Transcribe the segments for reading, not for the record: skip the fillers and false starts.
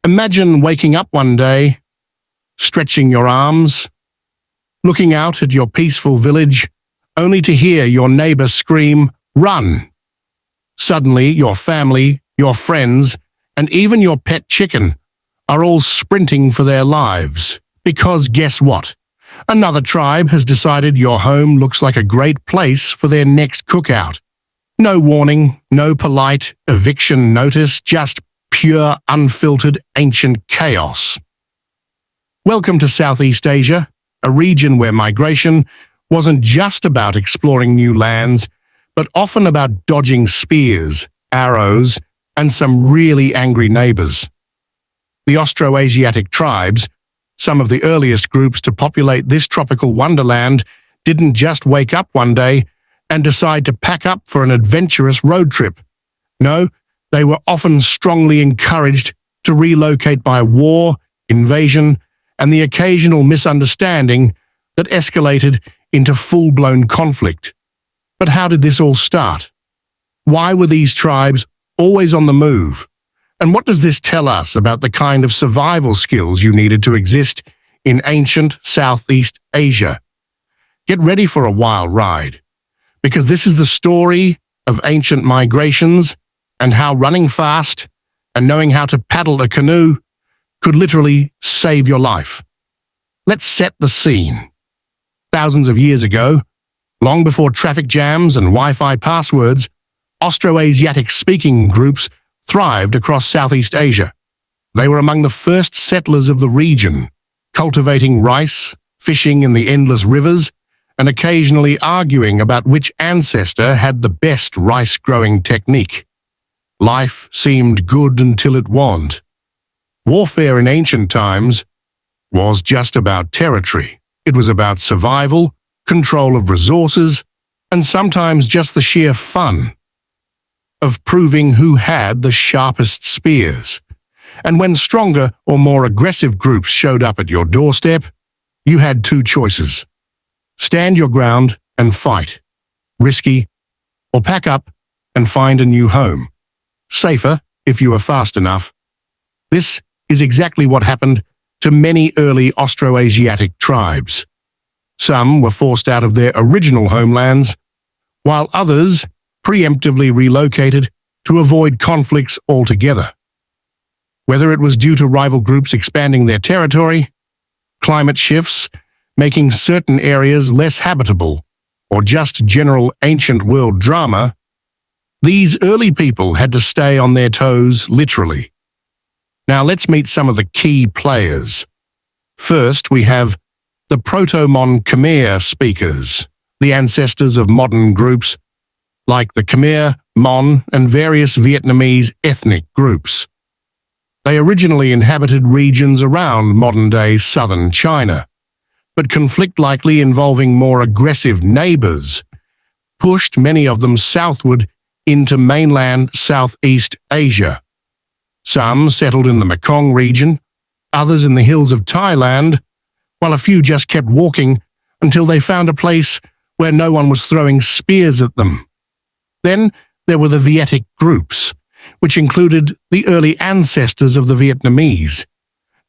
Imagine waking up one day, stretching your arms, looking out at your peaceful village, only to hear your neighbor scream, "Run!" Suddenly, your family, your friends, and even your pet chicken are all sprinting for their lives. Because guess what? Another tribe has decided your home looks like a great place for their next cookout. No warning, no polite eviction notice, just pure, unfiltered, ancient chaos. Welcome to Southeast Asia, a region where migration wasn't just about exploring new lands, but often about dodging spears, arrows, and some really angry neighbors. The Austroasiatic tribes, some of the earliest groups to populate this tropical wonderland, didn't just wake up one day and decide to pack up for an adventurous road trip. No, they were often strongly encouraged to relocate by war, invasion, and the occasional misunderstanding that escalated into full-blown conflict. But how did this all start? Why were these tribes always on the move? And what does this tell us about the kind of survival skills you needed to exist in ancient Southeast Asia? Get ready for a wild ride, because this is the story of ancient migrations and how running fast and knowing how to paddle a canoe could literally save your life. Let's set the scene. Thousands of years ago, long before traffic jams and Wi-Fi passwords, Austroasiatic-speaking groups thrived across Southeast Asia. They were among the first settlers of the region, cultivating rice, fishing in the endless rivers, and occasionally arguing about which ancestor had the best rice-growing technique. Life seemed good until it wasn't. Warfare in ancient times was just about territory. It was about survival, control of resources, and sometimes just the sheer fun of proving who had the sharpest spears. And when stronger or more aggressive groups showed up at your doorstep, you had two choices. Stand your ground and fight, risky, or pack up and find a new home. Safer if you were fast enough. This is exactly what happened to many early Austroasiatic tribes. Some were forced out of their original homelands, while others preemptively relocated to avoid conflicts altogether. Whether it was due to rival groups expanding their territory, climate shifts making certain areas less habitable, or just general ancient world drama, these early people had to stay on their toes literally. Now let's meet some of the key players. First, we have the Proto-Mon Khmer speakers, the ancestors of modern groups like the Khmer, Mon, and various Vietnamese ethnic groups. They originally inhabited regions around modern-day southern China, but conflict likely involving more aggressive neighbors pushed many of them southward into mainland Southeast Asia. Some settled in the Mekong region, others in the hills of Thailand, while a few just kept walking until they found a place where no one was throwing spears at them. Then there were the Vietic groups, which included the early ancestors of the Vietnamese.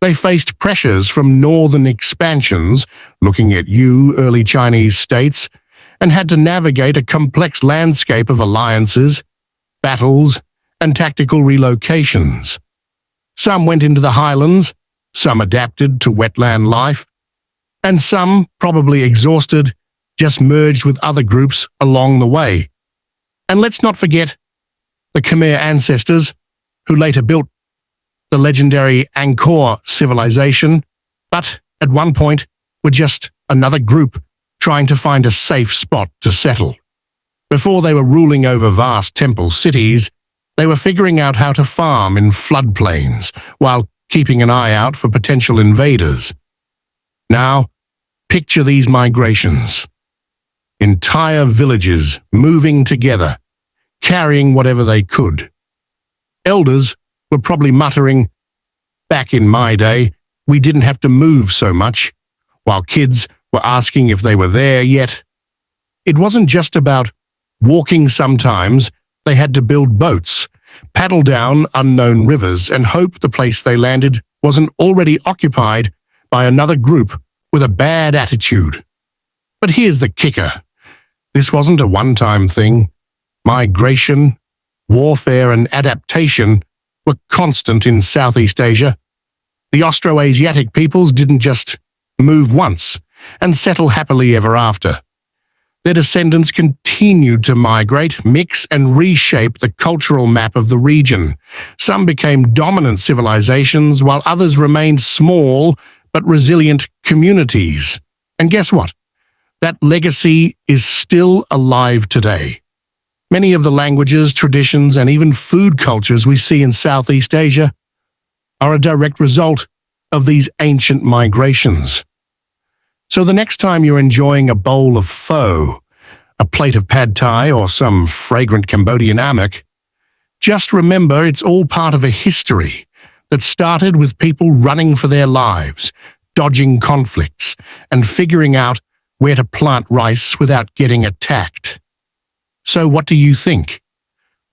They faced pressures from northern expansions, looking at you, early Chinese states, and had to navigate a complex landscape of alliances, battles, and tactical relocations. Some went into the highlands, some adapted to wetland life, and some, probably exhausted, just merged with other groups along the way. And let's not forget the Khmer ancestors, who later built the legendary Angkor civilization, but at one point were just another group trying to find a safe spot to settle. Before they were ruling over vast temple cities, they were figuring out how to farm in floodplains while keeping an eye out for potential invaders. Now, picture these migrations. Entire villages moving together, carrying whatever they could. Elders were probably muttering, "Back in my day, we didn't have to move so much," while kids were asking if they were there yet. It wasn't just about walking sometimes. They had to build boats, paddle down unknown rivers, and hope the place they landed wasn't already occupied by another group with a bad attitude. But here's the kicker. This wasn't a one-time thing. Migration, warfare, and adaptation were constant in Southeast Asia. The Austroasiatic peoples didn't just move once and settle happily ever after. Their descendants continued to migrate, mix, and reshape the cultural map of the region. Some became dominant civilizations, while others remained small but resilient communities. And guess what? That legacy is still alive today. Many of the languages, traditions, and even food cultures we see in Southeast Asia are a direct result of these ancient migrations. So the next time you're enjoying a bowl of pho, a plate of pad thai, or some fragrant Cambodian amak, just remember it's all part of a history that started with people running for their lives, dodging conflicts, and figuring out where to plant rice without getting attacked. So what do you think?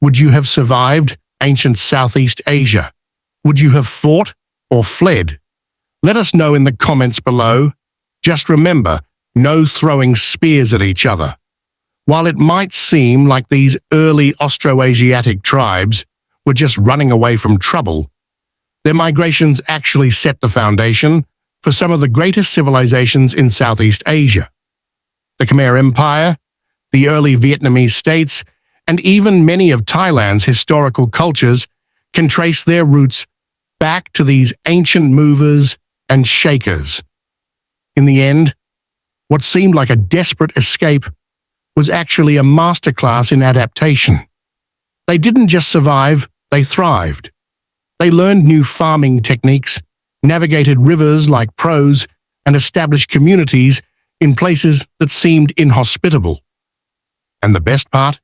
Would you have survived ancient Southeast Asia? Would you have fought or fled? Let us know in the comments below. Just remember, no throwing spears at each other. While it might seem like these early Austroasiatic tribes were just running away from trouble, their migrations actually set the foundation for some of the greatest civilizations in Southeast Asia. The Khmer Empire, the early Vietnamese states, and even many of Thailand's historical cultures can trace their roots back to these ancient movers and shakers. In the end, what seemed like a desperate escape was actually a masterclass in adaptation. They didn't just survive, they thrived. They learned new farming techniques, navigated rivers like pros, and established communities in places that seemed inhospitable. And the best part?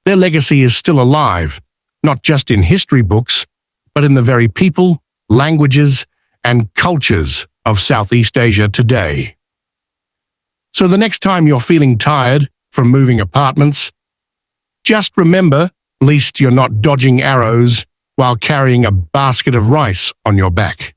Their legacy is still alive, not just in history books, but in the very people, languages, and cultures of Southeast Asia today. So the next time you're feeling tired from moving apartments, just remember, at least you're not dodging arrows while carrying a basket of rice on your back.